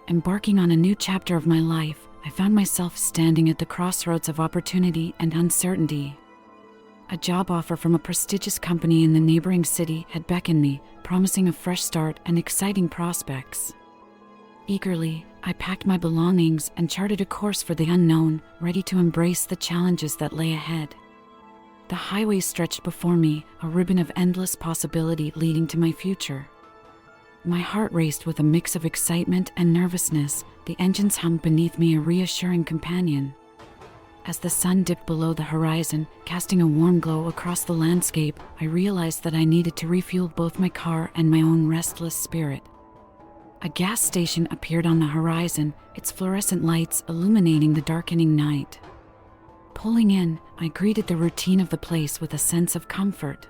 Embarking on a new chapter of my life, I found myself standing at the crossroads of opportunity and uncertainty. A job offer from a prestigious company in the neighboring city had beckoned me, promising a fresh start and exciting prospects. Eagerly, I packed my belongings and charted a course for the unknown, ready to embrace the challenges that lay ahead. The highway stretched before me, a ribbon of endless possibility leading to my future. My heart raced with a mix of excitement and nervousness, the engines hummed beneath me a reassuring companion. As the sun dipped below the horizon, casting a warm glow across the landscape, I realized that I needed to refuel both my car and my own restless spirit. A gas station appeared on the horizon, its fluorescent lights illuminating the darkening night. Pulling in, I greeted the routine of the place with a sense of comfort.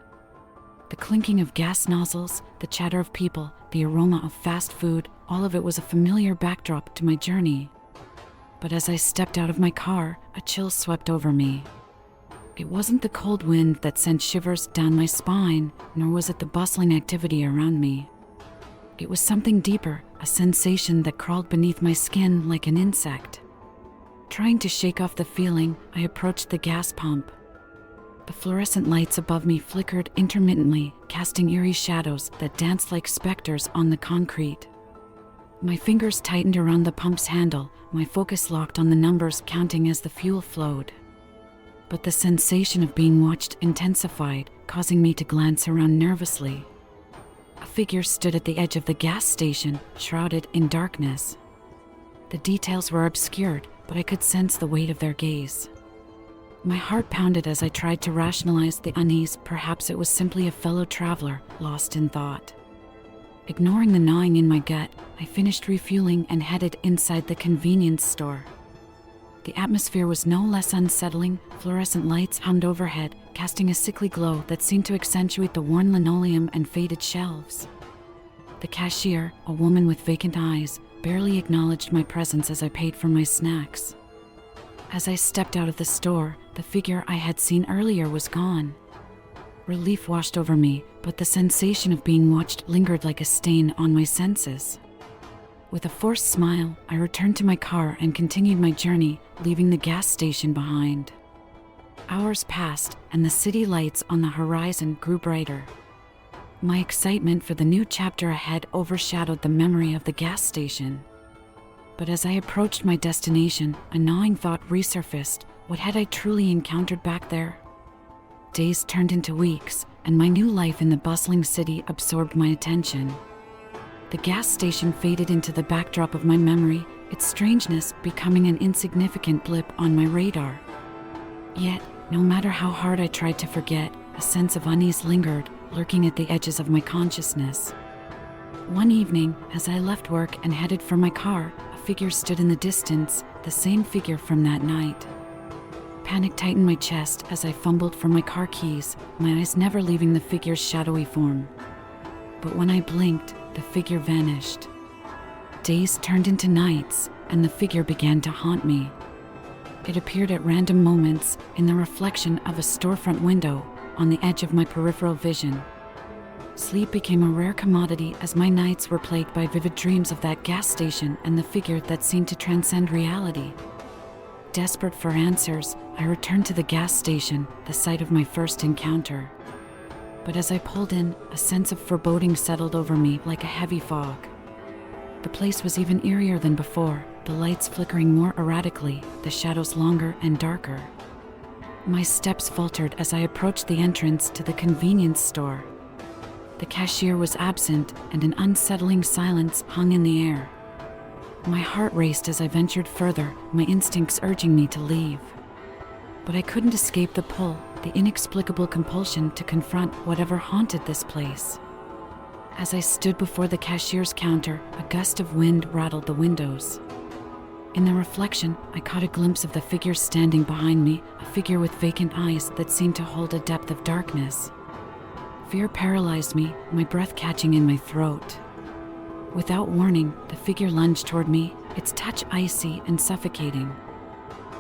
The clinking of gas nozzles, the chatter of people, the aroma of fast food, all of it was a familiar backdrop to my journey. But as I stepped out of my car, a chill swept over me. It wasn't the cold wind that sent shivers down my spine, nor was it the bustling activity around me. It was something deeper, a sensation that crawled beneath my skin like an insect. Trying to shake off the feeling, I approached the gas pump. The fluorescent lights above me flickered intermittently, casting eerie shadows that danced like specters on the concrete. My fingers tightened around the pump's handle, my focus locked on the numbers counting as the fuel flowed. But the sensation of being watched intensified, causing me to glance around nervously. A figure stood at the edge of the gas station, shrouded in darkness. The details were obscured, but I could sense the weight of their gaze. My heart pounded as I tried to rationalize the unease. Perhaps it was simply a fellow traveler, lost in thought. Ignoring the gnawing in my gut, I finished refueling and headed inside the convenience store. The atmosphere was no less unsettling. Fluorescent lights hummed overhead, casting a sickly glow that seemed to accentuate the worn linoleum and faded shelves. The cashier, a woman with vacant eyes, barely acknowledged my presence as I paid for my snacks. As I stepped out of the store, the figure I had seen earlier was gone. Relief washed over me, but the sensation of being watched lingered like a stain on my senses. With a forced smile, I returned to my car and continued my journey, leaving the gas station behind. Hours passed, and the city lights on the horizon grew brighter. My excitement for the new chapter ahead overshadowed the memory of the gas station. But as I approached my destination, a gnawing thought resurfaced. What had I truly encountered back there? Days turned into weeks, and my new life in the bustling city absorbed my attention. The gas station faded into the backdrop of my memory, its strangeness becoming an insignificant blip on my radar. Yet, no matter how hard I tried to forget, a sense of unease lingered, lurking at the edges of my consciousness. One evening, as I left work and headed for my car, a figure stood in the distance, the same figure from that night. Panic tightened my chest as I fumbled for my car keys, my eyes never leaving the figure's shadowy form. But when I blinked, the figure vanished. Days turned into nights, and the figure began to haunt me. It appeared at random moments, in the reflection of a storefront window, on the edge of my peripheral vision. Sleep became a rare commodity as my nights were plagued by vivid dreams of that gas station and the figure that seemed to transcend reality. Desperate for answers, I returned to the gas station, the site of my first encounter. But as I pulled in, a sense of foreboding settled over me like a heavy fog. The place was even eerier than before, the lights flickering more erratically, the shadows longer and darker. My steps faltered as I approached the entrance to the convenience store. The cashier was absent, and an unsettling silence hung in the air. My heart raced as I ventured further, my instincts urging me to leave. But I couldn't escape the pull, the inexplicable compulsion to confront whatever haunted this place. As I stood before the cashier's counter, a gust of wind rattled the windows. In the reflection, I caught a glimpse of the figure standing behind me, a figure with vacant eyes that seemed to hold a depth of darkness. Fear paralyzed me, my breath catching in my throat. Without warning, the figure lunged toward me, its touch icy and suffocating.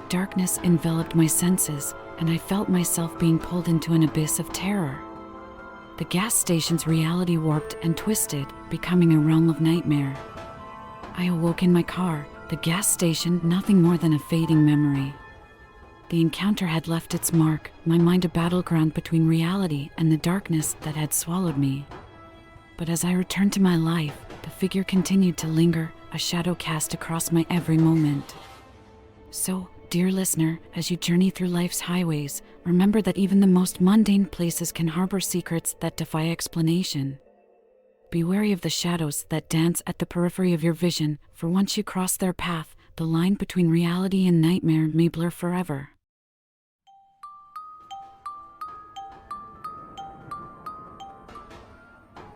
Darkness enveloped my senses, and I felt myself being pulled into an abyss of terror. The gas station's reality warped and twisted, becoming a realm of nightmare. I awoke in my car, the gas station nothing more than a fading memory. The encounter had left its mark, my mind a battleground between reality and the darkness that had swallowed me. But as I returned to my life, the figure continued to linger, a shadow cast across my every moment. So, dear listener, as you journey through life's highways, remember that even the most mundane places can harbor secrets that defy explanation. Be wary of the shadows that dance at the periphery of your vision, for once you cross their path, the line between reality and nightmare may blur forever.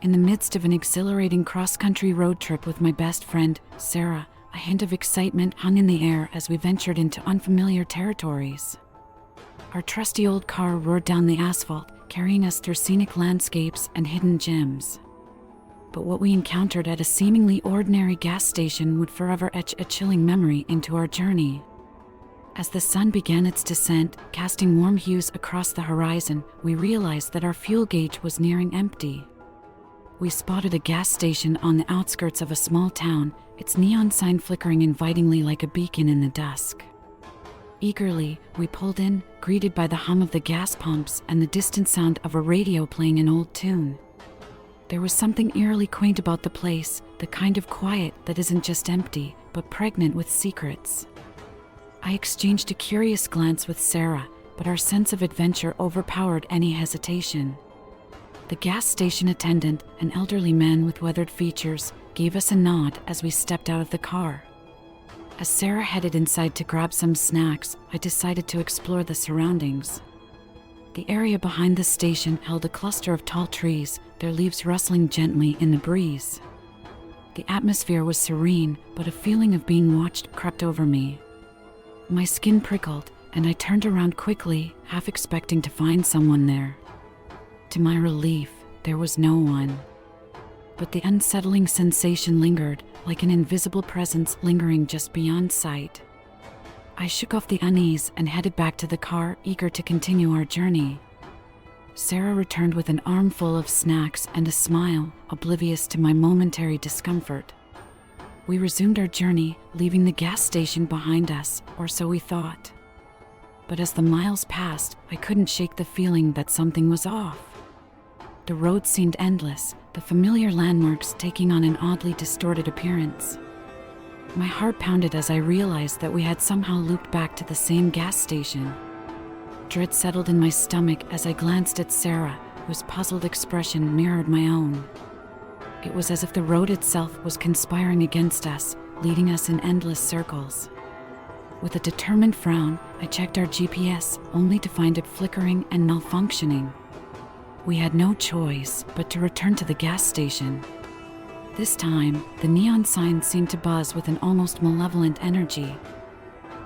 In the midst of an exhilarating cross-country road trip with my best friend, Sarah, a hint of excitement hung in the air as we ventured into unfamiliar territories. Our trusty old car roared down the asphalt, carrying us through scenic landscapes and hidden gems. But what we encountered at a seemingly ordinary gas station would forever etch a chilling memory into our journey. As the sun began its descent, casting warm hues across the horizon, we realized that our fuel gauge was nearing empty. We spotted a gas station on the outskirts of a small town, its neon sign flickering invitingly like a beacon in the dusk. Eagerly, we pulled in, greeted by the hum of the gas pumps and the distant sound of a radio playing an old tune. There was something eerily quaint about the place, the kind of quiet that isn't just empty, but pregnant with secrets. I exchanged a curious glance with Sarah, but our sense of adventure overpowered any hesitation. The gas station attendant, an elderly man with weathered features, gave us a nod as we stepped out of the car. As Sarah headed inside to grab some snacks, I decided to explore the surroundings. The area behind the station held a cluster of tall trees, their leaves rustling gently in the breeze. The atmosphere was serene, but a feeling of being watched crept over me. My skin prickled, and I turned around quickly, half expecting to find someone there. To my relief, there was no one. But the unsettling sensation lingered, like an invisible presence lingering just beyond sight. I shook off the unease and headed back to the car, eager to continue our journey. Sarah returned with an armful of snacks and a smile, oblivious to my momentary discomfort. We resumed our journey, leaving the gas station behind us, or so we thought. But as the miles passed, I couldn't shake the feeling that something was off. The road seemed endless, the familiar landmarks taking on an oddly distorted appearance. My heart pounded as I realized that we had somehow looped back to the same gas station. Dread settled in my stomach as I glanced at Sarah, whose puzzled expression mirrored my own. It was as if the road itself was conspiring against us, leading us in endless circles. With a determined frown, I checked our GPS, only to find it flickering and malfunctioning. We had no choice but to return to the gas station. This time, the neon sign seemed to buzz with an almost malevolent energy.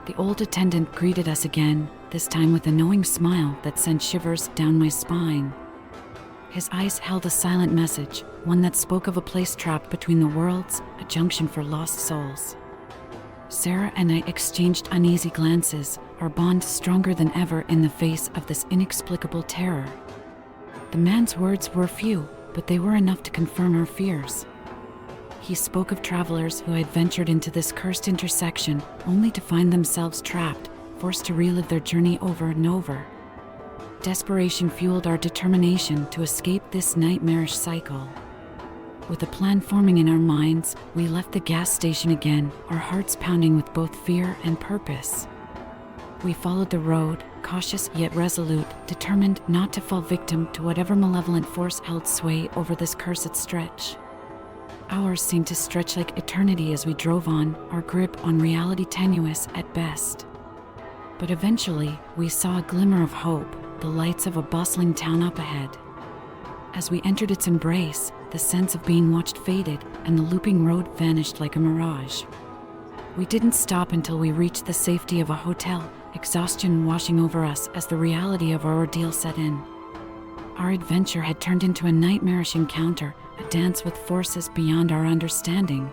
The old attendant greeted us again, this time with a knowing smile that sent shivers down my spine. His eyes held a silent message, one that spoke of a place trapped between the worlds, a junction for lost souls. Sarah and I exchanged uneasy glances, our bond stronger than ever in the face of this inexplicable terror. The man's words were few, but they were enough to confirm our fears. He spoke of travelers who had ventured into this cursed intersection only to find themselves trapped, forced to relive their journey over and over. Desperation fueled our determination to escape this nightmarish cycle. With a plan forming in our minds, we left the gas station again, our hearts pounding with both fear and purpose. We followed the road, cautious yet resolute, determined not to fall victim to whatever malevolent force held sway over this cursed stretch. Hours seemed to stretch like eternity as we drove on, our grip on reality tenuous at best. But eventually, we saw a glimmer of hope, the lights of a bustling town up ahead. As we entered its embrace, the sense of being watched faded, and the looping road vanished like a mirage. We didn't stop until we reached the safety of a hotel, exhaustion washing over us as the reality of our ordeal set in. Our adventure had turned into a nightmarish encounter, a dance with forces beyond our understanding.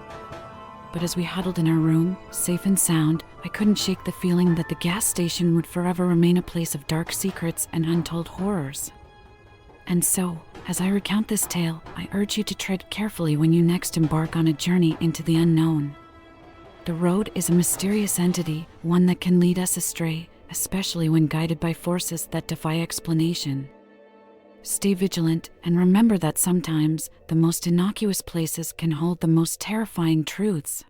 But as we huddled in our room, safe and sound, I couldn't shake the feeling that the gas station would forever remain a place of dark secrets and untold horrors. And so, as I recount this tale, I urge you to tread carefully when you next embark on a journey into the unknown. The road is a mysterious entity, one that can lead us astray, especially when guided by forces that defy explanation. Stay vigilant and remember that sometimes the most innocuous places can hold the most terrifying truths.